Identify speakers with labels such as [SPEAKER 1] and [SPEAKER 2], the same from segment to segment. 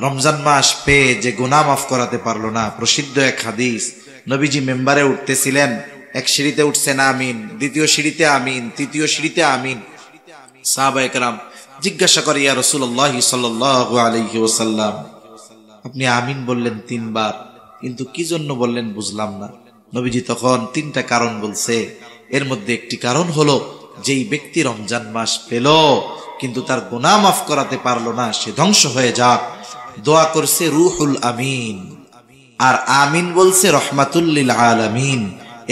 [SPEAKER 1] রমজান মাস পেয়ে যে গুনাহ মাফ করাতে পারলো না। প্রসিদ্ধ এক হাদিস, নবীজি মেম্বারে উঠতেছিলেন, এক সিঁড়িতে উঠছেন আমিন, দ্বিতীয় সিঁড়িতে আমিন, তৃতীয় সিঁড়িতে আমিন। সাহাবায়ে কেরাম জিজ্ঞাসা করে, ইয়া রাসূলুল্লাহ সাল্লাল্লাহু আলাইহি ওয়াসাল্লাম, আপনি আমিন বললেন 3 বার, কিন্তু কি জন্য বললেন বুঝলাম না। নবীজি তখন 3টা কারণ বলছে। এর মধ্যে একটি কারণ হলো, যেই ব্যক্তি রমজান মাস পেল কিন্তু তার গুনাহ মাফ করাতে পারলো না, সে ধ্বংস হয়ে যাক। দোয়া করছে রুহুল আমিন, আর আমিন বলছে রহমাতুল লিল আলামিন।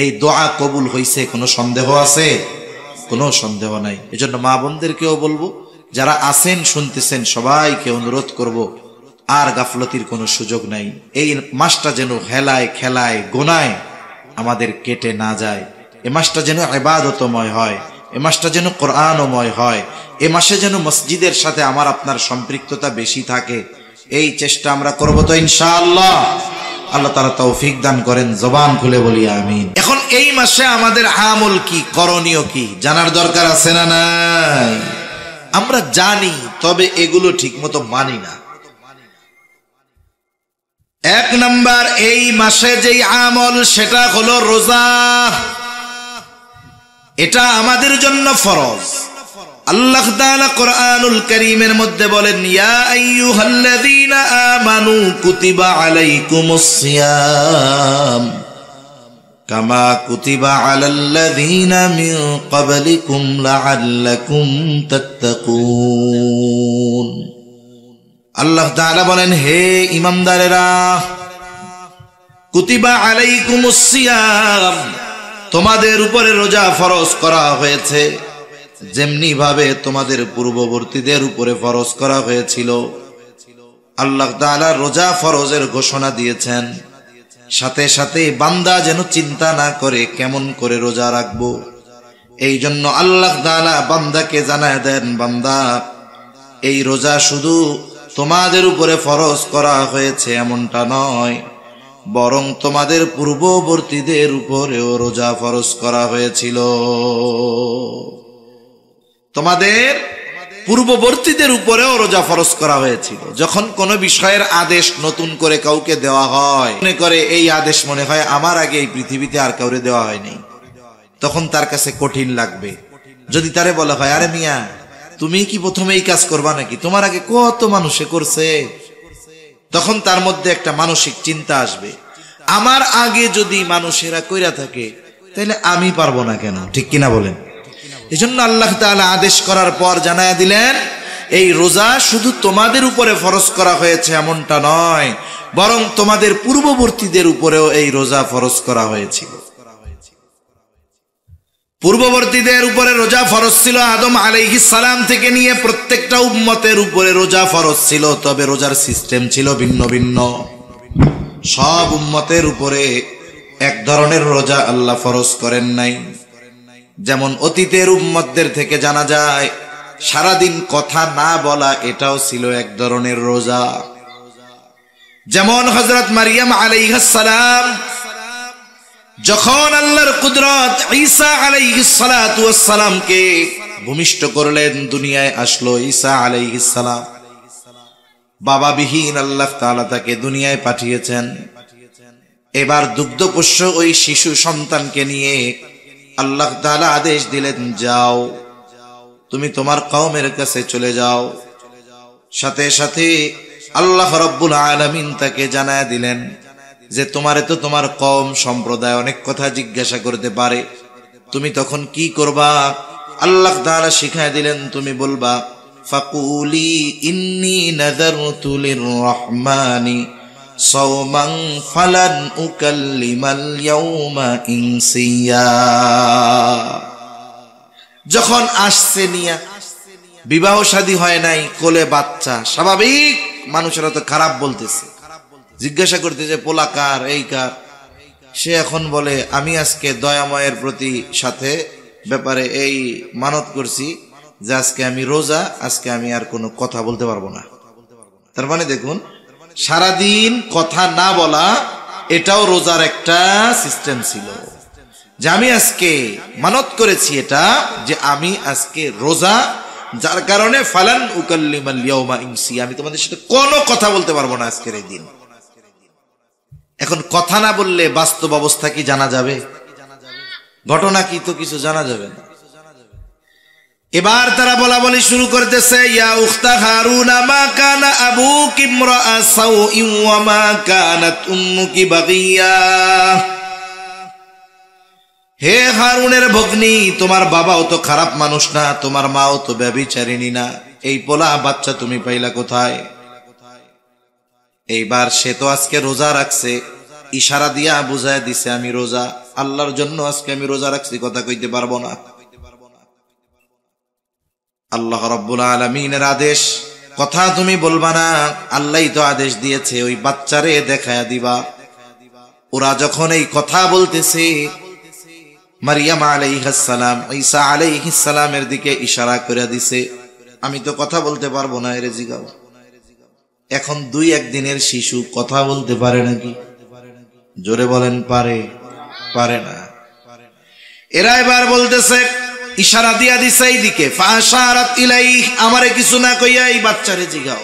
[SPEAKER 1] এই দোয়া কবুল হইছে, কোনো সন্দেহ আছে? কোনো সন্দেহ নাই। এজন্য মা বোনদেরকেও বলবো, যারা আছেন শুনতেছেন, সবাইকে অনুরোধ করব, আর গাফলতির কোনো সুযোগ নাই। এই মাসটা যেন হেলায় খেলায় গোনায় আমাদের কেটে না যায়। এ মাসটা যেন ইবাদতময় হয়, এ মাসটা যেন কোরআনময় হয়, এ মাসে যেন মসজিদের সাথে আমার আপনার সম্পৃক্ততা বেশি থাকে। এই চেষ্টা আমরা করব তো ইনশাআল্লাহ। আল্লাহ তাআলা তৌফিক দান করেন। জবান খুলে বলি আমিন। এখন এই মাসে আমাদের আমল কি, করণীয় কি, জানার দরকার আছে না নাই? আমরা জানি, তবে এগুলো ঠিক মতো মানি না। 1 নাম্বার, এই মাসে যেই আমল সেটা হলো রোজা। এটা আমাদের জন্য ফরজ। আল্লাহ তাআলা কোরআনুল কারীমের মধ্যে বলেন, ইয়া আইয়ুহাল্লাযীনা আমানু কুতিবা আলাইকুমুস সিয়াম কামা কুতিবা আলাল্লাযীনা মিন ক্বাবলিকুম লাআল্লাকুম তাত্তাকুন। আল্লাহ তাআলা বলেন, হে ঈমানদারেরা, কুতিবা আলাইকুমুস সিয়াম, তোমাদের উপরে রোজা ফরজ করা হয়েছে, যেমনি ভাবে তোমাদের পূর্ববর্তীদের উপরে ফরজ করা হয়েছিল। আল্লাহ তাআলা রোজা ফরজের ঘোষণা দিয়েছেন, সাথে সাথে বান্দা যেন চিন্তা না করে কেমন করে রোজা রাখবো। এই জন্য আল্লাহ তাআলা বান্দাকে জানায় দেন, বান্দা, এই রোজা শুধু তোমাদের উপরে ফরজ করা হয়েছে এমনটা নয়, বরং তোমাদের পূর্ববর্তীদের উপরেও রোজা ফরজ করা হয়েছিল। তোমাদের পূর্ববর্তীদের উপরেও রোজা ফরজ করা হয়েছিল। যখন কোনো বিষয়ের আদেশ নতুন করে কাউকে দেওয়া হয়, মনে করে এই আদেশ মনে হয় আমার আগে এই পৃথিবীতে আর কাউরে দেওয়া হয়নি, তখন তার কাছে কঠিন লাগবে। যদি তারে বলা হয়, আরে মিয়া, তুমি কি প্রথমে এই কাজ করবা নাকি, তোমার আগে কত মানুষে করছে, তখন তার মধ্যে একটা মানসিক চিন্তা আসবে, আমার আগে যদি মানুষেরা কইরা থাকে তাহলে আমি পারবো না কেন? ঠিক কিনা বলেন? এজন্য আল্লাহ তাআলা আদেশ করার পর জানায়া দিলেন, এই রোজা শুধু তোমাদের উপরে ফরজ করা হয়েছে এমনটা নয়, বরং তোমাদের পূর্ববর্তীদের উপরেও এই রোজা ফরজ করা হয়েছিল। পূর্ববর্তীদের উপরে রোজা ফরজ ছিল, আদম আলাইহিস সালাম থেকে নিয়ে প্রত্যেকটা উম্মতের উপরে রোজা ফরজ ছিল, তবে রোজার সিস্টেম ছিল ভিন্ন ভিন্ন। সব উম্মতের উপরে এক ধরনের রোজা আল্লাহ ফরজ করেন নাই। যেমন অতীতের উম্মতদের থেকে জানা যায়, সারাদিন কথা না বলা এটাও ছিল এক ধরনের রোজা। যেমন হযরত মারিয়াম আলাইহিস সালাম যখন আল্লাহর কুদরত ঈসা আলাইহিস সালাতু ওয়াস সালামকে ভূমিষ্ঠ করলেন, দুনিয়ায় আসলো ঈসা আলাইহিস সালাম, বাবাবিহীন আল্লাহ তাআলা তাকে দুনিয়ায় পাঠিয়েছেন। এবার দুগ্ধপোষ্য ওই শিশু সন্তানকে নিয়ে আল্লাহ তাআলা আদেশ দিলেন, যাও তুমি তোমার কওমের কাছে চলে যাও। সাথে সাথে আল্লাহ রাব্বুল আলামিন তাকে জানায় দিলেন যে তোমারে তো তোমার কওম সম্প্রদায় অনেক কথা জিজ্ঞাসা করতে পারে, তুমি তখন কি করবা? আল্লাহ তাআলা শিখায় দিলেন, তুমি বলবা, ফাকুলি ইন্নী নাযারতু লির-রহমানি সাওমান ফালান উকাল্লিমাল ইয়াওমা ইনসিয়া। যখন আসছে নিয়া, বিবাহ শাদী হয় নাই, কোলে বাচ্চা, স্বাভাবিক মানুষেরা তো খারাপ বলতেছে, জিজ্ঞাসা করতেছে পোলা কার, এই কার। সে এখন বলে, আমি আজকে দয়াময়ের প্রতি সাথে ব্যাপারে এই মানত করছি যে আজকে আমি রোজা, আজকে আমি আর কোনো কথা বলতে পারবো না। তার মানে দেখুন, সারাদিন কথা না বলা এটাও রোজার একটা সিস্টেম ছিল, যে আমি আজকে মানত করেছি এটা, যে আমি আজকে রোজা, যার কারণে ফালান উকাল্লিমাল ইয়াউমা ইনসি, আমি তোমাদের সাথে কোনো কথা বলতে পারবো না আজকের এই দিন। এখন কথা না বললে বাস্তব অবস্থা কি জানা যাবে? ঘটনা কি তো কিছু জানা যাবে না। এবার তারা বলা বলি শুরু করতেছে, ইয়া উখতা হারুনা মা কানা আবুকি ইমরাআ সাউইন ওয়া মা কানাত উম্মুকি বাগিয়া। হে হারুনের ভগ্নী, তোমার বাবাও তো খারাপ মানুষ না, তোমার মাও তো ব্যভিচারিণী না, এই পোলা বাচ্চা তুমি পাইলা কোথায়? এইবার সে তো আজকে রোজা রাখছে, ইশারা দিয়া বুঝায় দিছে আমি রোজা, আল্লাহর জন্য আজকে আমি রোজা রাখছি, কথা কইতে পারবো না। আল্লাহ রাব্বুল আলামিনের আদেশ, কথা তুমি বলবা না, আল্লাহই তো আদেশ দিয়েছে ওই বাচ্চারে দেখায়া দিবা। ওরা যখন এই কথা বলতেছে, মারিয়াম আলাইহিস সালাম ঈসা আলাইহিস সালামের দিকে ইশারা করে দিছে, আমি তো কথা বলতে পারবো না, এরে জিগাও। এখন 2-1 দিনের শিশু কথা বলতে পারে নাকি? জোরে বলেন, পারে? পারে না। এরা এবার বলতেছে, ইশারা দিয়া দিছে এইদিকে, ফাশারাত ইলাইহি, আমারে কিছু না কইয়া এই বাচ্চারে জিগাও।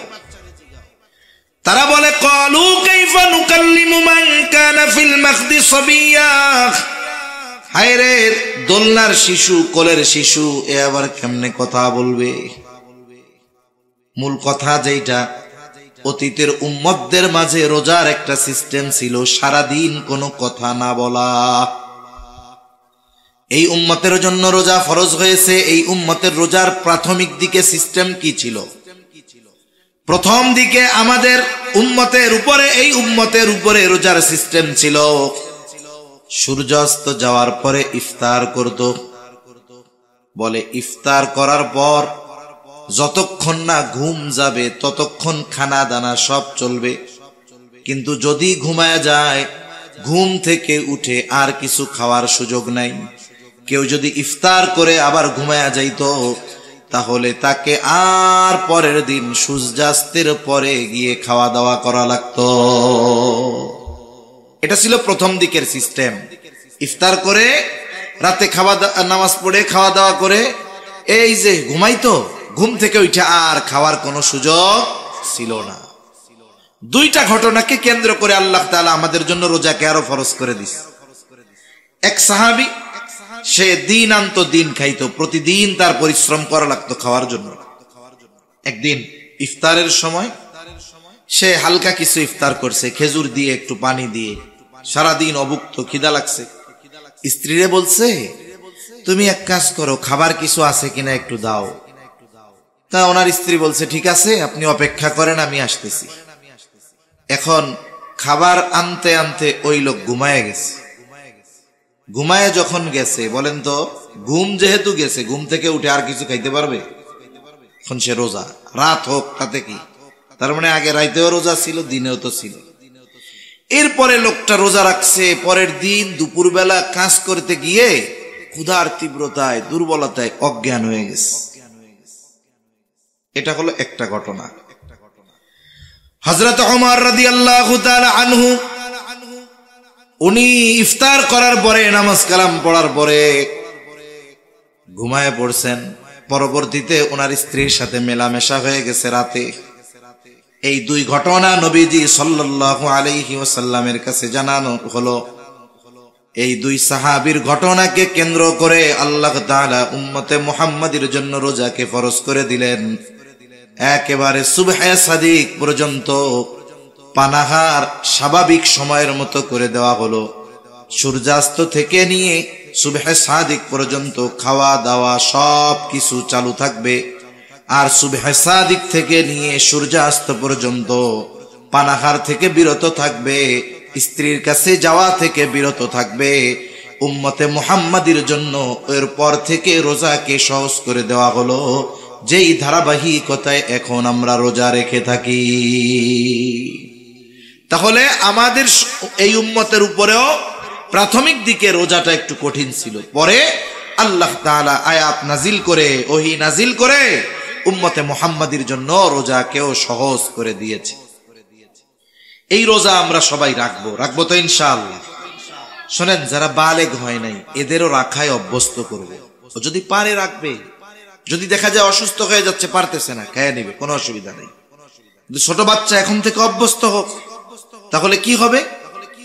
[SPEAKER 1] তারা বলে, ক্বালু কাইফা নুকাল্লিমু মান কানা ফিল মাখদি সাবিয়্যা। হায় রে, দোলনার শিশু, কোলের শিশু, এ আবার কেমনে কথা বলবে? মূল কথা যেটা, অতীতের উম্মতদের মাঝে রোজার একটা সিস্টেম ছিল, সারাদিন কোনো কথা না বলা। এই উম্মতের জন্য রোজা ফরজ হয়েছে। এই উম্মতের রোজার প্রাথমিক দিকে সিস্টেম কি ছিল? প্রথম দিকে আমাদের উম্মতের উপরে, এই উম্মতের উপরে রোজার সিস্টেম ছিল, সূর্যাস্ত যাওয়ার পরে ইফতার করত। বলে ইফতার করার পর যতক্ষণ না ঘুম যাবে ততক্ষণ খানা দানা সব চলবে, কিন্তু যদি ঘুমায়া যায়, ঘুম থেকে উঠে আর কিছু খাওয়ার সুযোগ নাই। কেউ যদি ইফতার করে আবার ঘুমায়া যাইত, তাহলে তাকে আর পরের দিন সূর্যাস্তের পরে গিয়ে খাওয়া দাওয়া করা লাগতো। এটা ছিল প্রথম দিকের সিস্টেম। ইফতার করে রাতে নামাজ পড়ে খাওয়া দাওয়া করে এই যে ঘুমাইতো, ঘুম থেকে উঠে আর খাওয়ার কোনো সুযোগ ছিল না। 2টা ঘটনাকে কেন্দ্র করে আল্লাহ তাআলা আমাদের জন্য রোজাকে আরো ফরজ করে দিয়েছে। এক সাহাবী, সে দিন আনতো দিন খাইতো, প্রতিদিন তার পরিশ্রম করা লাগতো খাওয়ার জন্য। একদিন ইফতারের সময় সে হালকা কিছু ইফতার করছে, খেজুর দিয়ে একটু পানি দিয়ে, সারাদিন অভুক্ত, খিদা লাগছে। স্ত্রীরে বলছে, তুমি এক কাজ করো, খাবার কিছু আছে কিনা একটু দাও। তা ওনার স্ত্রী বলছে, ঠিক আছে, আপনি অপেক্ষা করেন, আমি আসতেছি। এখন খাবার আনতে আনতে ওই লোক ঘুমায় গেছে। ঘুমায় যখন গেছে, বলেন তো, ঘুম যেহেতু গেছে, ঘুম থেকে উঠে আর কিছু খাইতে পারবে? এখন সে রোজা, রাত হোক তাতে কি, তার মানে আগে রাইতেও রোজা ছিল, দিনেও তো ছিল। এরপরে লোকটা রোজা রাখছে, পরের দিন দুপুরবেলা কাজ করতে গিয়ে ক্ষুধার তীব্রতায়, দুর্বলতায় অজ্ঞান হয়ে গেছে। এটা হলো একটা ঘটনা। হযরত ওমর রাদিয়াল্লাহু তাআলা আনহু, উনি ইফতার করার পরে, নামাজ কালাম পড়ার পরে ঘুমায় পড়ছেন। পরবর্তীতে ওনার স্ত্রীর সাথে মেলামেশা হয়ে গেছে রাতে। এই 2 ঘটনা নবীজি সাল্লাল্লাহু আলাইহি ওয়াসাল্লামের কাছে জানানো হলো। এই 2 সাহাবীর ঘটনাকে কেন্দ্র করে আল্লাহ তাআলা উম্মতে মুহাম্মাদের জন্য রোজাকে ফরজ করে দিলেন। একেবারে সুবহে সাদিক পর্যন্ত পানাহার স্বাভাবিক সময়ের মতো করে দেওয়া হলো। সূর্যাস্ত থেকে নিয়ে সুবহে সাদিক পর্যন্ত খাওয়া দাওয়া সব কিছু চালু থাকবে। আর সুবহে সাদিক থেকে নিয়ে সূর্যাস্ত পর্যন্ত পানাহার থেকে বিরত থাকবে, স্ত্রীর কাছে যাওয়া থেকে বিরত থাকবে। উম্মতে মুহাম্মাদির জন্য এরপর থেকে রোজাকে সহজ করে দেওয়া হলো, যেই ধারাবাহিকতায় এখন আমরা রোজা রেখে থাকি। তাহলে আমাদের এই উম্মতের উপরেও প্রাথমিক দিকে রোজাটা একটু কঠিন ছিল, পরে আল্লাহ তাআলা আয়াত নাজিল করে, ওহী নাজিল করে উম্মতে মুহাম্মাদির জন্য রোজাকেও সহজ করে দিয়েছে। এই রোজা আমরা সবাই রাখবো তো ইনশাআল্লাহ। শোনেন, যারা বালেগ হয় নাই এদেরও রাখায় অভ্যস্ত করবে, যদি পারে রাখবে, যদি দেখা যায় অসুস্থ হয়ে যাচ্ছে, পারতেছে না, খেয়ে নেবে, কোনো অসুবিধা নেই। কিন্তু ছোট বাচ্চা এখন থেকে অভ্যস্ত হোক, তাহলে কি হবে?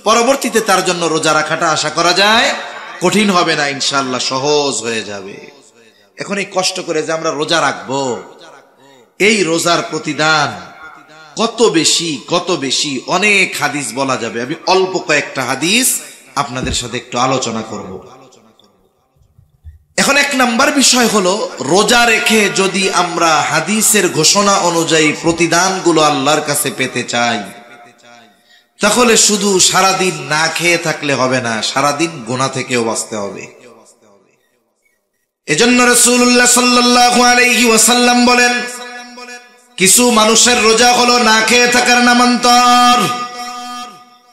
[SPEAKER 1] পরবর্তীতে তার জন্য রোজা রাখাটা আশা করা যায় কঠিন হবে না, ইনশাআল্লাহ সহজ হয়ে যাবে। এখন এই কষ্ট করে যে আমরা রোজা রাখবো, এই রোজার প্রতিদান কত বেশি, কত বেশি, অনেক হাদিস বলা যাবে। আমি অল্প কয়েকটা হাদিস আপনাদের সাথে একটু আলোচনা করব। এখন এক নাম্বার বিষয় হলো, রোজা রেখে যদি আমরা হাদিসের ঘোষণা অনুযায়ী প্রতিদানগুলো আল্লাহর কাছে পেতে চাই, তাহলে শুধু সারাদিন না খেয়ে থাকলে হবে না, সারাদিন গুনাহ থেকেও বাঁচতে হবে। এজন্য রাসূলুল্লাহ সাল্লাল্লাহু আলাইহি ওয়াসাল্লাম বলেন, কিছু মানুষের রোজা হলো না খেয়ে থাকার নামান্তর।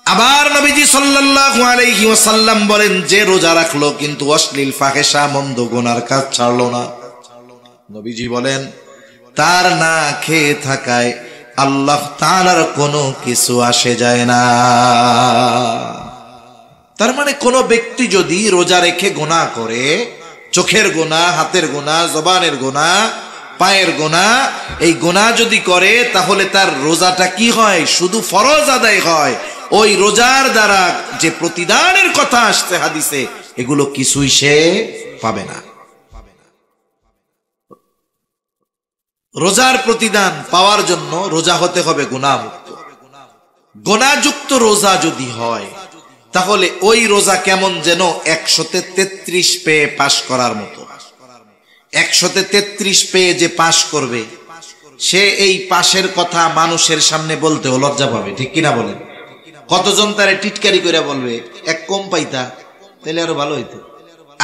[SPEAKER 1] আবার নবীজি সাল্লাল্লাহু আলাইহি ওয়াসাল্লাম বলেন, যে রোজা রাখলো কিন্তু অশ্লীল ফাহেশা মন্দ গুনার কাজ ছাড়লো না, নবীজি বলেন তার না খেয়ে থাকায় আল্লাহ তাআলার কোনো কিছু আসে যায় না। তার মানে কোন ব্যক্তি যদি রোজা রেখে গুনাহ করে, চোখের গুনাহ, হাতের গুনাহ, জবানের গুনাহ, পায়ের গুনাহ, এই গুনাহ যদি করে, তাহলে তার রোজাটা কি হয়? শুধু ফরজ আদায় হয়। ওই রোজার দ্বারা যে প্রতিদানের কথা আসছে হাদিসে, এগুলো কিছুই সে পাবে না। রোজার প্রতিদান পাওয়ার জন্য রোজা হতে হবে গুনাহমুক্ত। গুনাহযুক্ত রোজা যদি হয়, তাহলে ওই রোজা কেমন যেন 133 পেয়ে পাশ করার মতো। 133 পেয়ে যে পাশ করবে, সে এই পাশের কথা মানুষের সামনে বলতেও লজ্জা পাবে, ঠিক কিনা বলেন? কতজন তারে টিটকারি করে বলবে, এক কম পাইতা তাহলে আরো ভালো হইতো,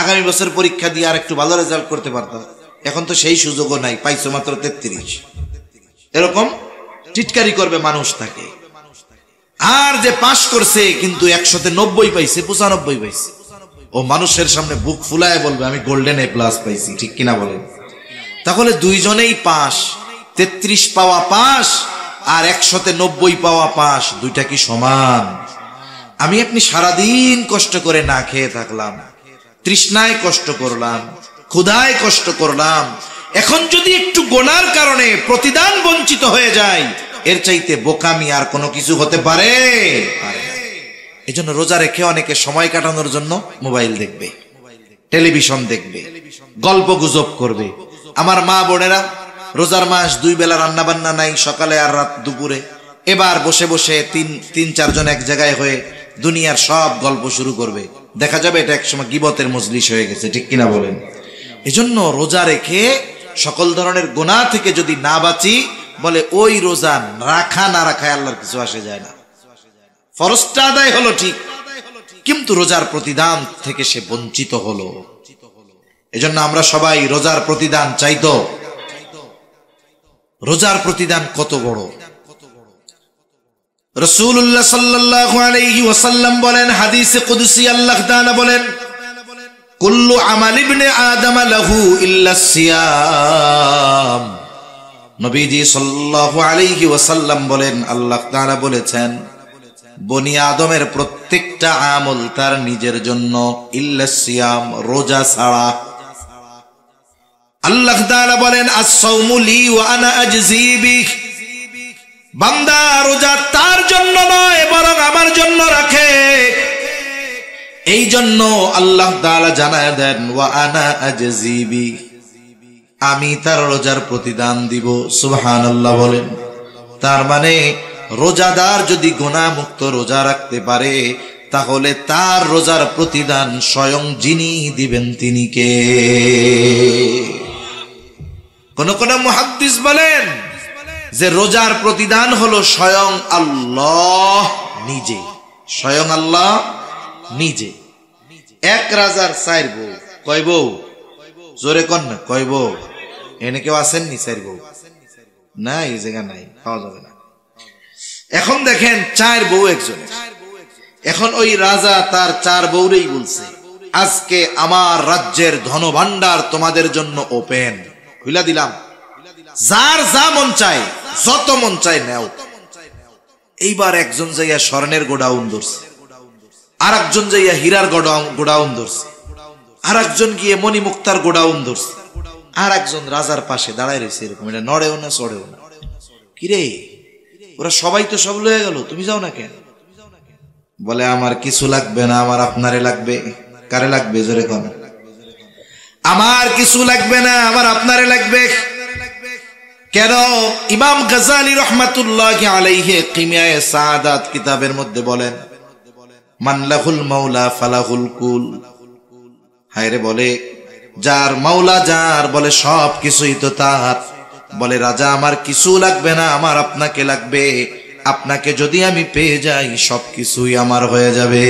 [SPEAKER 1] আগামী বছর পরীক্ষা দিয়ে আর একটু ভালো রেজাল্ট করতে পারতাম, এখন তো সেই সুযোগও নাই, পাইছো মাত্র 33। এরকম টিটকারি করবে মানুষ তাকে। আর যে পাশ করছে কিন্তু 190 পাইছে, 95 পাইছে, ও মানুষের সামনে বুক ফুলায় বলবে আমি গোল্ডেন এ প্লাস পাইছি, ঠিক কিনা বলেন? তাহলে দুইজনেই পাস, 33 পাওয়া পাস আর 190 পাওয়া পাস, দুইটা কি সমান? আমি আপনি সারাদিন কষ্ট করে না খেয়ে থাকলাম, তৃষ্ণায় কষ্ট করলাম, ক্ষুধায় কষ্ট করলাম, এখন যদি একটু গুনার কারণে প্রতিদান বঞ্চিত হয়ে যায়, এর চাইতে বোকামি আর কোনো কিছু হতে পারে? এজন্য রোজা রেখে অনেকে সময় কাটানোর জন্য মোবাইল দেখবে, টেলিভিশন দেখবে, গল্প গুজব করবে। আমার মা বোনেরা, রোজার মাস 2 বেলা রান্না বান্না নাই, সকালে আর রাত দুপুরে, এবার বসে বসে 3-4 জন এক জায়গায় হয়ে দুনিয়ার সব গল্প শুরু করবে। দেখা যাবে এটা একসময় গীবতের মজলিস হয়ে গেছে, ঠিক কিনা বলেন? এজন্য রোজা রেখে সকল ধরনের গুনাহ থেকে যদি না বাঁচি, বলে ওই রোজা রাখা না রাখায় আল্লাহর কিছু আসে যায় না। ফরজটা আদায় হলো ঠিক, কিন্তু রোজার প্রতিদান থেকে সে বঞ্চিত হলো। এজন্য আমরা সবাই রোজার প্রতিদান চাইতো। রোজার প্রতিদান কত বড়! রাসূলুল্লাহ সাল্লাল্লাহু আলাইহি ওয়াসাল্লাম বলেন, হাদিসে কুদসি আল্লাহ তাআলা বলেন, কুল্লু আমাল ইবনে আদম লাহু ইল্লা সিয়াম। নবীজি সাল্লাল্লাহু আলাইহি ওয়াসাল্লাম বলেন, আল্লাহ তাআলা বলেছেন, বনি আদমের প্রত্যেকটা আমল তার নিজের জন্য, ইল্লা সিয়াম, রোজা ছাড়া। আল্লাহ তাআলা বলেন, আস-সাওমু লি ওয়া আনা আজজি বিহি। বান্দা রোজা তার জন্য নয়, বরং আমার জন্য রাখে। এই জন্য আল্লাহ তাআলা জানায় দেন, ওয়া আনা আজজি বিহি, আমি তার রোজার প্রতিদান দিব। সুবহানাল্লাহ বলেন। তার মানে রোজাদার যদি গুনাহ মুক্ত রোজা রাখতে পারে, তাহলে তার রোজার প্রতিদান স্বয়ং যিনি দিবেন তিনি কে? কোন কোন মুহাদ্দিস বলেন যে রোজার প্রতিদান হলো স্বয়ং আল্লাহ নিজে, স্বয়ং আল্লাহ নিজে। এক রাজার 4 বউ। কয় বউ? জোরে কন না, কয় বউ? এনে কেউ আসেননি 4 বউ? না, এই জায়গা নাই, পাওয়া যাবে না। এখন দেখেন 4 বউ একজন। এখন ওই রাজা তার 4 বউরেই বলছে, আজকে আমার রাজ্যের ধনভাণ্ডার তোমাদের জন্য ওপেন, খুলে দিলাম, যার যা মন চায়, যত মন চায় নেও। এইবার একজন যাইয়া স্বর্ণের গোডাউন ধরছে, আর একজন যাইয়া হীরার গোডাউন ধরছে, আর একজন গিয়ে মণিমুক্তার গোডাউন ধরছে, আর একজন রাজার পাশে দাঁড়ায় রয়েছে এরকম, এটা নড়েও না চড়েও না। কিরে ওরা সবাই তো সব লয়ে গেল, তুমি যাও না কেন? বলে আমার কিছু লাগবে না, আমার আপনারে লাগবে। কারে লাগবে জোরে কোন? আমার কিছু লাগবে না, আমার আপনারে লাগবে। কেন? ইমাম গাজ্জালী রাহমাতুল্লাহি আলাইহি কিমিয়ায়ে সাআদাত কিতাবের মধ্যে বলেন, মান লাহুল মাওলা ফালাহুল কুল। হায়রে বলে যার মাওলা যার, বলে সব কিছুই তো তার। বলে রাজা আমার কিছু লাগবে না, আমার আপনাকে লাগবে। আপনাকে যদি আমি পেয়ে যাই সবকিছুই আমার হয়ে যাবে।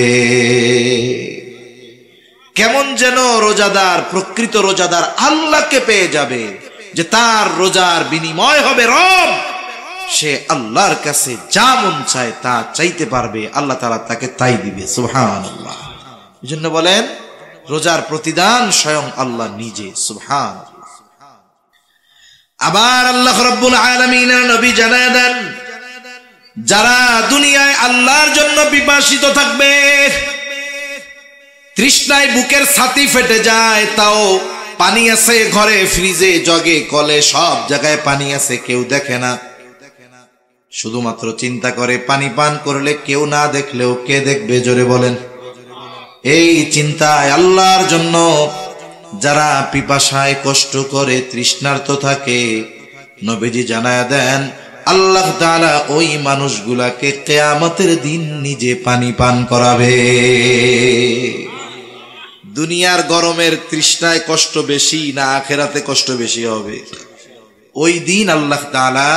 [SPEAKER 1] কেমন যেন রোজাদার, প্রকৃত রোজাদার আল্লাহকে পেয়ে যাবে, যে তার রোজার বিনিময় হবে রব। সে আল্লাহর কাছে যা মন চায় তা চাইতে পারবে, আল্লাহ তাআলা তাকে তাই দিবে। সুবহানাল্লাহ। এজন্য বলেন রোজার প্রতিদান স্বয়ং আল্লাহ নিজে। সুবহানাল্লাহ। আবার আল্লাহ রাব্বুল আলামিনের নবী জানায় দেন, যারা দুনিয়ায় আল্লাহর জন্য পিপাসিত থাকবে, তৃষ্ণায় বুকের ছাতি ফেটে যায়, তাও পানি আছে ঘরে, ফ্রিজে, জগে, কলে, সব জায়গায় পানি আছে, কেউ দেখে না। শুধুমাত্র চিন্তা করে পানি পান করলে কেউ না দেখলেও কে দেখবে? জোরে বলেন। এই চিন্তায় আল্লাহর জন্য যারা পিপাসায় কষ্ট করে, তৃষ্ণার্ত থাকে, নবীজি জানায়া দেন আল্লাহ তাআলা ওই মানুষগুলাকে কিয়ামতের দিন নিজে পানি পান করাবে। দুনিয়ার গরমের তৃষ্ণায় কষ্ট বেশি না আখিরাতে কষ্ট বেশি হবে? ওই দিন আল্লাহ তাআলা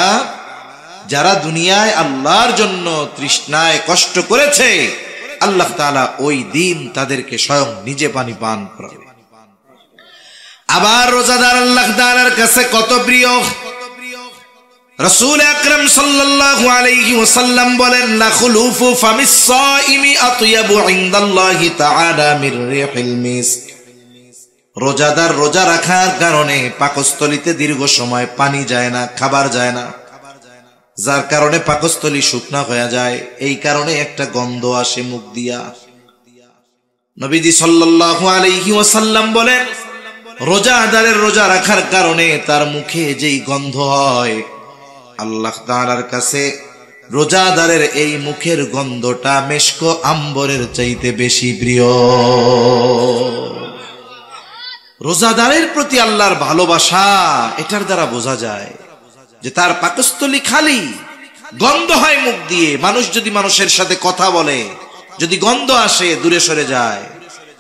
[SPEAKER 1] যারা দুনিয়ায় আল্লাহর জন্য তৃষ্ণায় কষ্ট করেছে, আল্লাহ তাআলা ওই দিন তাদেরকে স্বয়ং নিজে পানি পান করাবে। আবার রোজাদার আল্লাহ তাআলার কাছে কত প্রিয়। রাসূল আকরাম সাল্লাল্লাহু আলাইহি ওয়াসাল্লাম বলেন, লা খুলুফু ফামিস সাইমি আতয়াবু ইনদাল্লাহি তাআলা মির রিহিল মিস্ক। রোজাদার রোজা রাখার কারণে পাকস্থলীতে দীর্ঘ সময় পানি যায় না, খাবার যায় না, যার কারণে পাকস্থলী শুকনা হয়ে যায়। এই কারণে একটা গন্ধ আসে মুখ দিয়া। নবীজি সাল্লাল্লাহু আলাইহি ওয়াসাল্লাম বলেন, রোজাদারের রোজা রাখার কারণে তার মুখে যেই গন্ধ হয়, আল্লাহ তাআলার কাছে রোজাদারের এই মুখের গন্ধটা মেশক আম্বরের চাইতে বেশি প্রিয়। রোজাদারের প্রতি আল্লাহর ভালোবাসা এটার দ্বারা বোঝা যায় যে তার পাকস্থলী খালি, গন্ধ হয় মুখ দিয়ে। মানুষ যদি মানুষের সাথে কথা বলে, যদি গন্ধ আসে দূরে সরে যায়।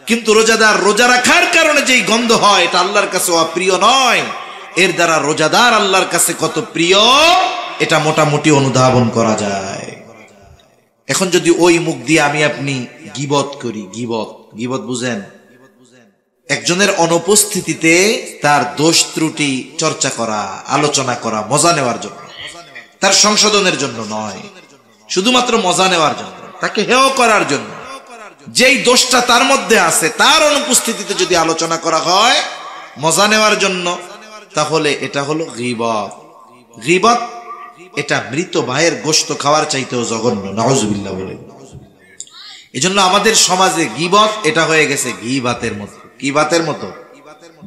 [SPEAKER 1] কিন্তু রোজাদার রোজা রাখার কারণে যেই গন্ধ হয়, এটা আল্লাহর কাছে অপ্রিয় নয়। এর দ্বারা রোজাদার আল্লাহর কাছে কত প্রিয় এটা মোটামুটি অনুধাবন করা যায়। এখন যদি ওই মুখ দিয়ে আমি আপনি গীবত করি, গীবত বুঝেন? একজনের অনুপস্থিতিতে তার দোষ ত্রুটি চর্চা করা, আলোচনা করা, মজা নেওয়ার জন্য, তার সংশোধনের জন্য নয়, শুধুমাত্র মজা নেওয়ার জন্য, তাকে হেয় করার জন্য। যেই দোষটা তার মধ্যে আছে তার অনুপস্থিতিতে যদি আলোচনা করা হয় মজা নেওয়ার জন্য, তাহলে এটা হলো গীবত। গীবত এটা মৃত ভাইয়ের গোশত খাওয়ার চাইতেও জঘন্য, নাউজুবিল্লাহ বলে। এজন্য আমাদের সমাজে গীবত এটা হয়ে গেছে ঘি ভাতের মতো। কি ভাতের মতো?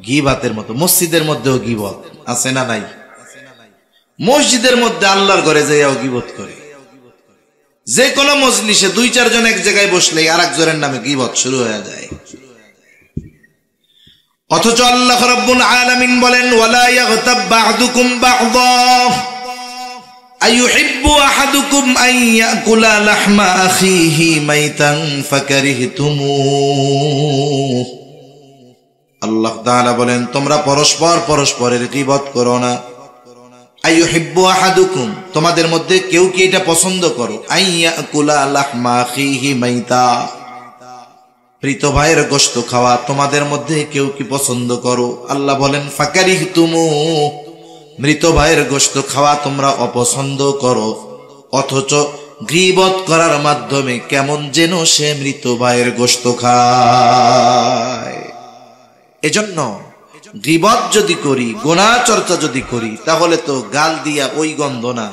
[SPEAKER 1] ঘি ভাতের মতো। মসজিদের মধ্যেও গীবত আছে না নাই? মসজিদের মধ্যে আল্লাহর ঘরে যাইয়াও গীবত করে। যে কোনো মজলিসে দুই চারজন এক জায়গায় বসলে আর একজনের নামে গীবত শুরু হয়ে যায়। অথচ আল্লাহ রাব্বুল আলামিন বলেন, ওয়ালা ইয়াগতাব বা'দুকুম বা'দা আইয়ুহিব্বু আহাদুকুম আন ইয়াকুলা লাহমা আখিহি মাইতান ফাকারিহতুমুহ। আল্লাহ তাআলা বলেন, তোমরা পরস্পর পরস্পরের গীবত করো না। আইয়ুহিব্বু আহাদুকুম, তোমাদের মধ্যে কেউ কি এটা পছন্দ করো? আন ইয়াকুলা লাহমা আখিহি মাইতা, মৃত ভাইয়ের গোশত খাওয়া তোমাদের মধ্যে কেউ কি পছন্দ করো? আল্লাহ বলেন, ফাকারিহতুমুহ, মৃত ভাইয়ের গোশত খাওয়া তোমরা অপছন্দ করো। অথচ গীবত করার মাধ্যমে কেমন যেন সে মৃত ভাইয়ের গোশত খায়। এজন্য গীবত যদি করি, গুনাহ চর্চা যদি করি, তাহলে তো গাল দিয়া ওই গন্ধ না,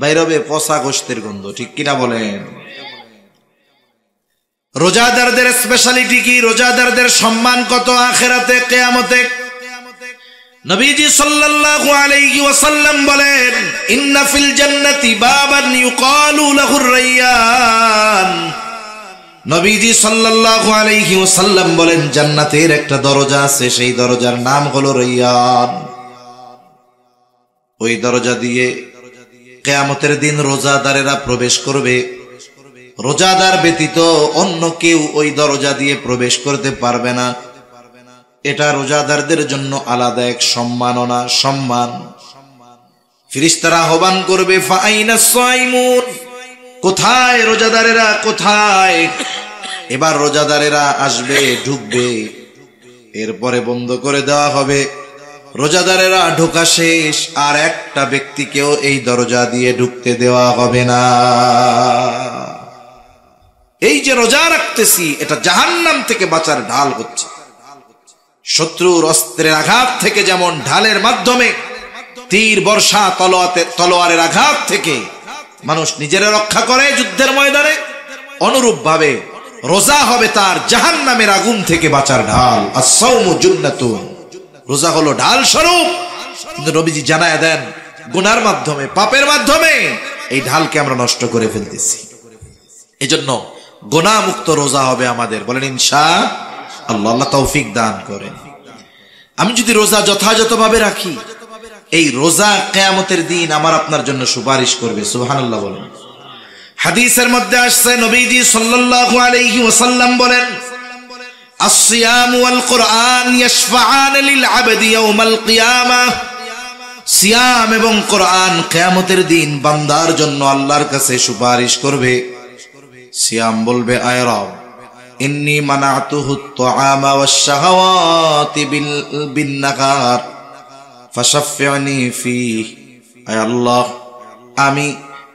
[SPEAKER 1] বাইরবে পচা গোশতের গন্ধ। ঠিক কিনা বলেন? রোজাদারদের স্পেশালিটি কি? রোজাদারদের সম্মান কত আখিরাতে, কিয়ামতে? নবীজি সাল্লাল্লাহু আলাইহি ওয়াসাল্লাম বলেন, ইন্না ফিল জান্নাতি বাবান ইউকালু লাহুর রায়্যান। নবীজি সাল্লাল্লাহু আলাইহি ওয়াসাল্লাম বলেন, জান্নাতের একটা দরজা আছে, সেই দরজার নাম হলো রায়্যান। ওই দরজা দিয়ে কিয়ামতের দিন রোজাদারেরা প্রবেশ করবে। রোজাদার ব্যতীত অন্য কেউ ওই দরজা দিয়ে প্রবেশ করতে পারবে না। এটা রোজাদারদের জন্য আলাদা এক সম্মাননা, সম্মান। ফেরেশতারা আহ্বান করবে, ফাআইনাস সাইমুন, কোথায় রোজাদারেরা, কোথায়? এবার রোজাদারেরা আসবে, ঢুকবে, এরপরে বন্ধ করে দেওয়া হবে। রোজাদারেরা ঢোকা শেষ, আর একটা ব্যক্তিকেও এই দরজা দিয়ে ঢুকতে দেওয়া হবে না। এই যে রোজা রাখতেছি, এটা জাহান্নাম থেকে বাঁচার ঢাল হচ্ছে। শত্রুর অস্ত্রের আঘাত থেকে যেমন ঢালের মাধ্যমে, তীর বর্ষা তলোয়ারের আঘাত থেকে মানুষ নিজেরা রক্ষা করে যুদ্ধের ময়দানে, অনুরূপ ভাবে রোজা হবে তার জাহান্নামের আগুন থেকে বাঁচার ঢাল। আস-সাওমু জুন্নাতুন, রোজা হলো ঢাল স্বরূপ। কিন্তু নবীজি জানায় দেন, গুনার মাধ্যমে, পাপের মাধ্যমে এই ঢালকে আমরা নষ্ট করে ফেলতেছি। এজন্য গুনাহ মুক্ত রোজা হবে আমাদের, বলেন ইনশাআল্লাহ। আল্লাহ তৌফিক দান করেন। আমি যদি রোজা যথাযথভাবে রাখি, এই রোজা কিয়ামতের দিন আমার আপনার জন্য সুপারিশ করবে। সুবহানাল্লাহ বলেন। হাদিসের মধ্যে আসছে, নবীজি সাল্লাল্লাহু আলাইহি ওয়াসাল্লাম বলেন, আস-সিয়াম ওয়াল কুরআন ইয়াশফাআন লিল আবদি ইয়াওমাল কিয়ামাহ। সিয়াম এবং কোরআন কিয়ামতের দিন বান্দার জন্য আল্লাহর কাছে সুপারিশ করবে। সিয়াম বলবে, আয় রব, ইন্নী মানাতুহু আত-তাআমা ওয়াশ-শাহাওয়াতি বিন-নাহার ফাশাফি'নি ফীহি। আয় আল্লাহ, আমি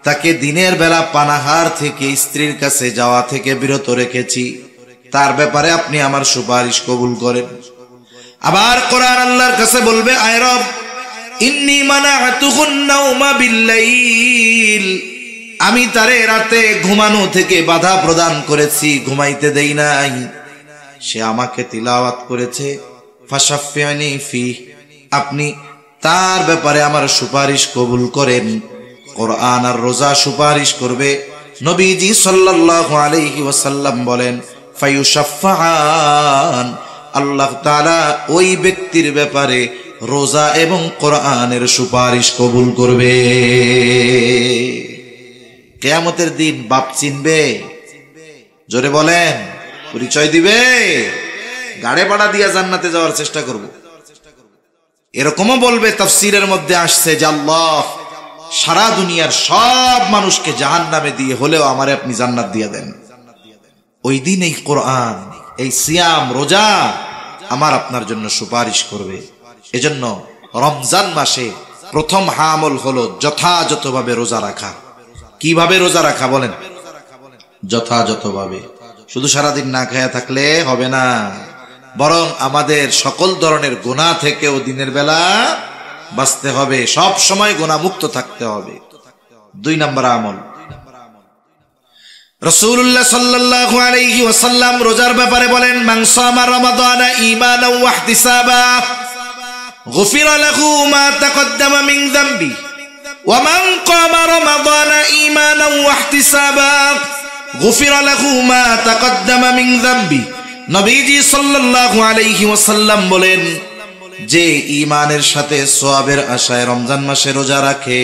[SPEAKER 1] তাকে দিনের বেলা পানাহার থেকে, স্ত্রীর কাছে যাওয়া থেকে বিরত রেখেছি, তার ব্যাপারে আপনি আমার সুপারিশ কবুল করেন। আবার কোরআন আল্লাহর কাছে বলবে, আয় রব, ইন্নী মানাতুহুন নাওমা বিল-লাইল, আমি তারে রাতে ঘুমানো থেকে বাধা প্রদান করেছি, ঘুমাইতে দেই নাই। সে আমাকে তিলাওয়াত করেছে, ফাশাফি'নি ফীহি, আপনি তার ব্যাপারে আমার সুপারিশ কবুল করেন। কোরআন আর রোজা সুপারিশ করবে। নবীজি সাল্লাল্লাহু আলাইহি ওয়াসাল্লাম বলেন, ফায়ুশাফফাআন, আল্লাহ তাআলা ওই ব্যক্তির ব্যাপারে রোজা এবং কোরআনের সুপারিশ কবুল করবে। কিয়ামতের দিন বাপ চিনবে? জোরে বলেন, পরিচয় দিবে? গাড়ে পাড়া দিয়া জান্নাতে যাওয়ার চেষ্টা করব। এরকমও বলবে, তাফসীরের মধ্যে আসছে যে আল্লাহ সারা দুনিয়ার সব মানুষকে জাহান্নামে দিয়ে হলেও আমারে আপনি জান্নাত দিয়ে দেন। ওই দিন এই কোরআন, এই সিয়াম, রোজা আমার আপনার জন্য সুপারিশ করবে। এজন্য রমজান মাসে প্রথম আমল হলো যথাযথভাবে রোজা রাখা। কিভাবে রোজা রাখা বলেন? যথাযথভাবে। শুধু সারাদিন না খায়া থাকলে হবে না, বরং আমাদের সকল ধরনের গুনাহ থেকেও দিনের বেলা বাঁচতে হবে, সব সময় গুনাহ মুক্ত থাকতে হবে। 2 নম্বর আমল, রাসূলুল্লাহ সাল্লাল্লাহু আলাইহি ওয়াসাল্লাম রোজার ব্যাপারে বলেন, মান সামা রমাদানা ঈমানান ওয়া ইহতিসাবা গুফিরা লাহু মা তাকদ্দামা মিন যামবি ওয়া মান কামা রমাদানা ঈমানান ওয়া ইহতিসাবা গুফিরা লাহু মা তাকদ্দামা মিন যামবি। নবীজি সাল্লাল্লাহু আলাইহি ওয়াসাল্লাম বলেন, যে ঈমানের সাথে সওয়াবের আশায় রমজান মাসে রোজা রাখে,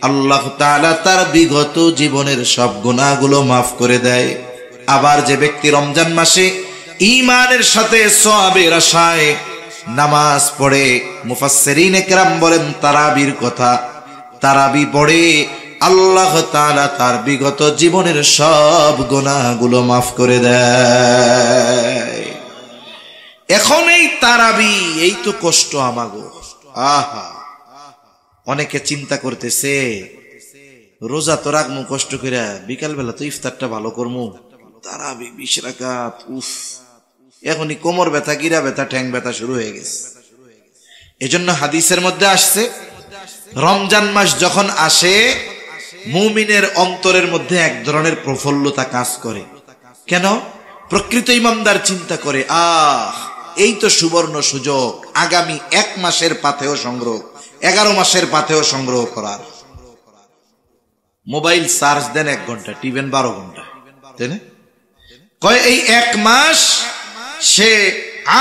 [SPEAKER 1] আল্লাহ তাআলা তার বিগত জীবনের সব গুনাহগুলো মাফ করে দেয়। আবার যে ব্যক্তি রমজান মাসে ঈমানের সাথে সওয়াবের আশায় নামাজ পড়ে, মুফাসসিরিনে কেরাম বলেন তারাবির কথা, তারাবি পড়ে, আল্লাহ তাআলা তার বিগত জীবনের সব গুনাহগুলো মাফ করে দেয়। এখন এই তারাবি, এই তো কষ্ট আমাগো। আহা, অনেকে চিন্তা করতেছে রোজা তো রাখমু কষ্ট করে, বিকাল বেলা তো ইফতারটা ভালো করমু, তারাবি 20 রাকাত, উফ, এখনই কোমর ব্যথা, গিরা ব্যথা, ঠ্যাং ব্যথা শুরু হয়ে গেছে। এজন্য হাদিসের মধ্যে আসছে, রমজান মাস যখন আসে মুমিনের অন্তরের মধ্যে এক ধরনের প্রফুল্লতা কাজ করে। কেন? প্রকৃত ইমানদার চিন্তা করে, এই তো সুবর্ণ সুযোগ আগামী 1 মাসের পাথেয় সংগ্রহ, 11 মাসের পাথেয় সংগ্রহ করার। মোবাইল চার্জ দেন 1 ঘন্টা, টিভেন 12 ঘন্টা, তাই না? কয় এই 1 মাস সে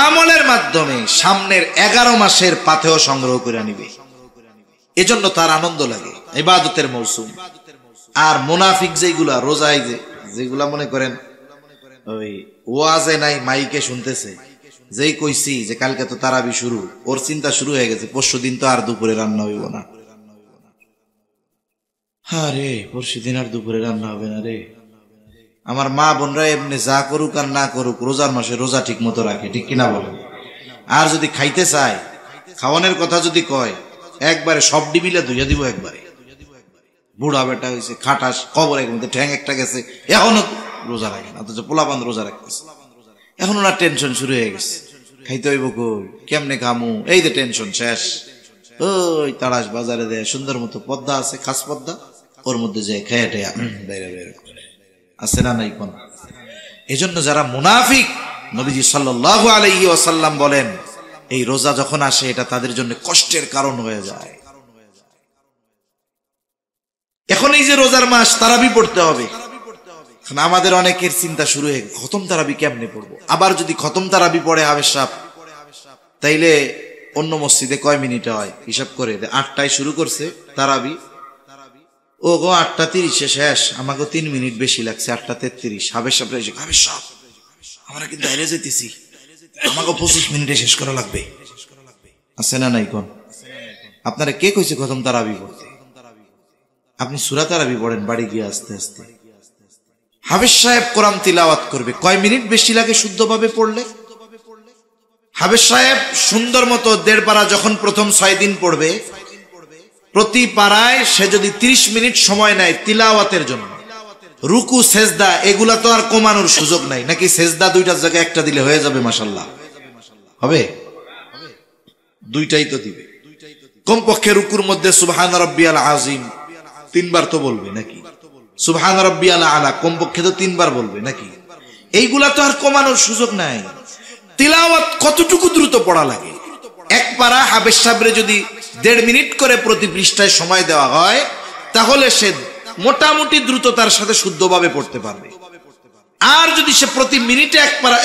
[SPEAKER 1] আমলের মাধ্যমে সামনের 11 মাসের পাথেয় সংগ্রহ করে নিবে। এজন্য তার আনন্দ লাগে, ইবাদতের মৌসুম। আর মুনাফিক যেগুলা রোজায় যেগুলা মনে করেন ওই ওয়াজে নাই মাইকে শুনতেছে, যেই কইছি যে কালকে তো তারাবি শুরু, ওর চিন্তা শুরু হয়ে গেছে পরশুদিন তো আর দুপুরে রান্না হইব না। হ্যাঁ রে, পরশুদিন আর দুপুরে রান্না হবে না রে। আমার মা বোনরা এমনি যা করুক আর না করুক রোজার মাসে রোজা ঠিক মতো রাখে, ঠিক কিনা বলেন? আর যদি খাইতে চায়, খাওয়ানোর কথা যদি কয়, একবারে সব ডিবিলে ধুইয়া দিব একবারে। বুড়া বেটা হয়েছে, খাটাস, কবরের মধ্যে ঠ্যাং একটা গেছে, এখনো রোজা রাখে না, অথচ পোলাপান রোজা রাখতেছে। এখন ওনার টেনশন শুরু হয়ে গেছে, খাইতে হইব কই, কেমনে খামু, এই যে টেনশন শেষ। ওই তাড়াস বাজারে দেয় সুন্দর মতো পদ্মা আছে, খাস পদ্মা, ওর মধ্যে যে খেয়ে টেয়া বাইরে বের আছে না নাই কোন। এজন্য যারা মুনাফিক, নবীজি সাল্লাল্লাহু আলাইহি ওয়াসাল্লাম বলেন এই রোজা যখন আসে এটা তাদের জন্য কষ্টের কারণ হয়ে যায়। এখন এই যে রোজার মাস, তারাবি পড়তে হবে। আমাদের অনেকের চিন্তা শুরু হয়ে খতম তারাবি কেমনে পড়বো। আবার যদি খতম তারাবি পড়ে হাফেজ সাহেব, তাইলে অন্য মসজিদে কয় মিনিটে হয় হিসাব করে, 8টায় শুরু করছে তারাবি, ও গো 8:30 শেষ, আমাকে 3 মিনিট বেশি লাগছে, 8:33। হাফেজ সাহেব এসে, হাফেজ সাহেব আমরা কিন্তু বাইরে যেতেছি, আমাকে 25 মিনিটে শেষ করা লাগবে। আছে না নাই কোন? আপনারা কে কইছে খতম তারাবি পড়তে? আপনি সূরা তারাবি পড়েন বাড়ি গিয়ে আস্তে আস্তে। হাফেজ সাহেব কোরআন তিলাওয়াত করবে, কয় মিনিট বেশি লাগে শুদ্ধভাবে পড়লে? হাফেজ সাহেব সুন্দর মতো 1.5 পারা যখন প্রথম 6 দিন পড়বে, প্রতি পারায় সে যদি 30 মিনিট সময় নেয় তিলাওয়াতের জন্য, রুকু সেজদা এগুলা তো আর কমানোর সুযোগ নাই, নাকি সেজদা 2টার জায়গায় 1টা দিলে হয়ে যাবে? মাশাআল্লাহ হবে, 2টাই তো দিবে। কমপক্ষে রুকুর মধ্যে সুবহান রাব্বিয়াল আযীম 3 বার তো বলবে নাকি? সুবহান রাব্বিয়াল আলা কমপক্ষে তো 3 বার বলবে নাকি? এইগুলা তো আর কমানোর সুযোগ নাই। তিলাওয়াত কতটুকু দ্রুত পড়া লাগে? 1 পারা হাফেজ সাহেবরে যদি 1.5 মিনিট করে প্রতি পৃষ্ঠায় সময় দেওয়া হয়, তাহলে সে মোটামুটি দ্রুততার সাথে শুদ্ধভাবে পড়তে পারবে। আর যদি সে প্রতি মিনিটে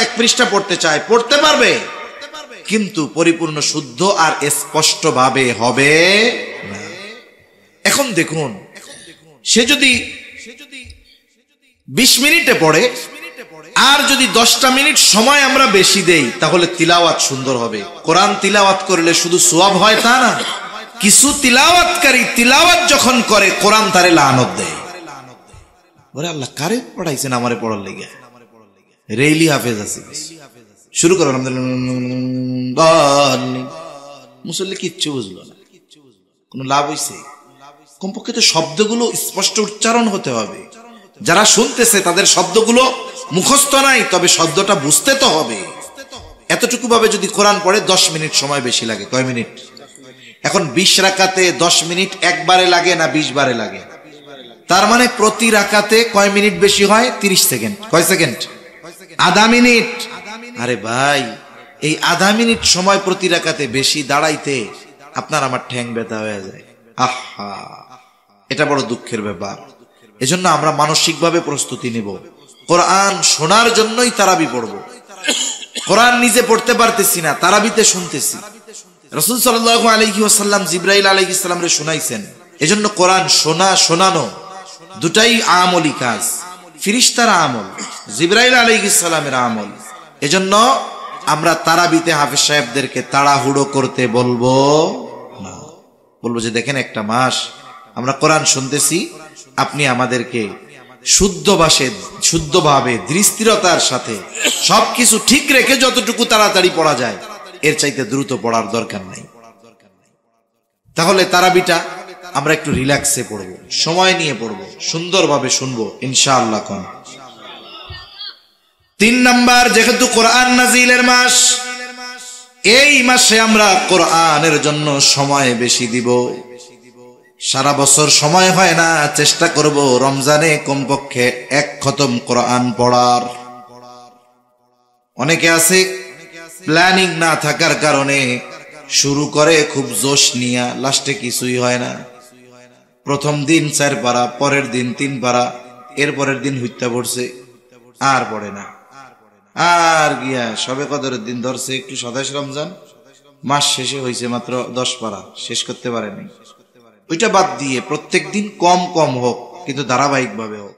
[SPEAKER 1] 1 পৃষ্ঠা পড়তে চায়, পড়তে পারবে, কিন্তু পরিপূর্ণ শুদ্ধ আর স্পষ্টভাবে হবে না। এখন দেখুন, সে যদি 20 মিনিটে পড়ে আর যদি 10টা মিনিট সময় আমরা বেশি দেই, তাহলে তিলাওয়াত সুন্দর হবে। কোরআন তিলাওয়াত করলে শুধু সওয়াব হয় তা না, কিছু তিলাওয়াতকারী তিলাওয়াত যখন করে কোরআন তারে লানত দেয়। ওরে আল্লাহ, কারে পড়াইছেন আমারে পড়ার লাগি? রেইলি হাফেজ আছে, শুরু করো মুসল্লি কিচ্ছু বুঝলো না, কোন লাভ হইছে? কমপক্ষে তো শব্দগুলো স্পষ্ট উচ্চারণ হতে হবে। যারা শুনতেছে তাদের শব্দগুলো মুখস্থ নাই, তবে শব্দটা বুঝতে তো হবে। এতটুকু ভাবে যদি কোরআন পড়ে 10 মিনিট সময় বেশি লাগে। কয় মিনিট? এখন 20 রাকাতে 10 মিনিট একবারে লাগে না 20 বারে লাগে? তার মানে প্রতি রাকাতে কয় মিনিট বেশি হয়? 30 সেকেন্ড। কয় সেকেন্ড? আধা মিনিট। আরে ভাই, এই আধা মিনিট সময় প্রতি রাকাতে বেশি দাঁড়াইতে আপনার আমার ঠ্যাং ব্যথা হয়ে যায়। আহা, এটা বড় দুঃখের ব্যাপার। এজন্য আমরা মানসিকভাবে প্রস্তুতি নিব। কোরআন শোনার জন্যই তারাবি পড়ব। কোরআন নিজে পড়তে পারতেছি না, তারাবিতে শুনতেছি। রাসূল সাল্লাল্লাহু আলাইহি ওয়াসাল্লাম জিবরাইল আলাইহিস সালামরে শুনাইছেন। এজন্য কোরআন শোনা শোনানো দুটাই আমলি কাজ, ফেরেশতার আমল, জিবরাইল আলাইহিস সালামের আমল। এজন্য আমরা তারাবিতে হাফেজ সাহেবদেরকে তাড়াহুড়ো করতে বলবো না। বলবো যে দেখেন, একটা মাস আমরা কোরআন শুনতেছি, আপনি আমাদেরকে শুদ্ধভাবে দৃষ্টিরতার সাথে সবকিছু ঠিক রেখে যতটুকু তাড়াতাড়ি পড়া যায় এর চাইতে দ্রুত পড়ার দরকার নাই। তাহলে তারাবিটা আমরা একটু রিল্যাক্সে পড়বো, সময় নিয়ে পড়বো, সুন্দরভাবে শুনবো ইনশাআল্লাহ। 3 নাম্বার, যেহেতু কোরআন নাজিলের মাস, এই মাসে আমরা কোরআনের জন্য সময় বেশি দিব। সারা বছর সময় হয় না, চেষ্টা করব রমজানে কমপক্ষে 1 খতম কোরআন পড়ার। অনেকে আছে প্ল্যানিং না থাকার কারণে শুরু করে খুব জোশ নিয়া, লাস্টে কিছুই হয় না। প্রথম দিন 4 পারা, পরের দিন 3 পারা, এর পরের দিন হত্যা পড়ছে, আর পড়ে না। আর গিয়া সবে কদরের দিন ধরছে একটু 27 রমজান, মাস শেষে হয়েছে মাত্র 10 পারা, শেষ করতে পারেনি। ওইটা বাদ দিয়ে প্রত্যেক দিন কম কম হোক, কিন্তু ধারাবাহিক ভাবে হোক।